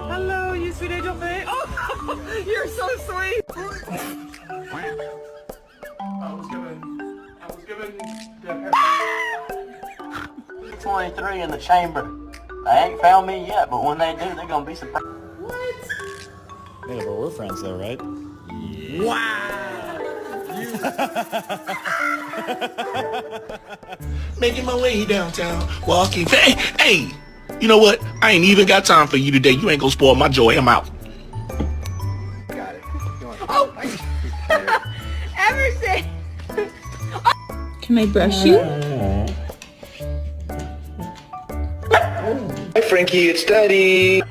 Hello, you sweet angel thing. Oh, you're so sweet. I was given the 23 in the chamber. They ain't found me yet, but when they do, they're gonna be surprised. What? Yeah, but we're friends though, right? Yeah. Wow. Making my way downtown, walking. Hey, you know what? I ain't even got time for you today. You ain't gonna spoil my joy. I'm out. Got it. Oh. Emerson. Can I brush you? Hi, Frankie. It's Daddy.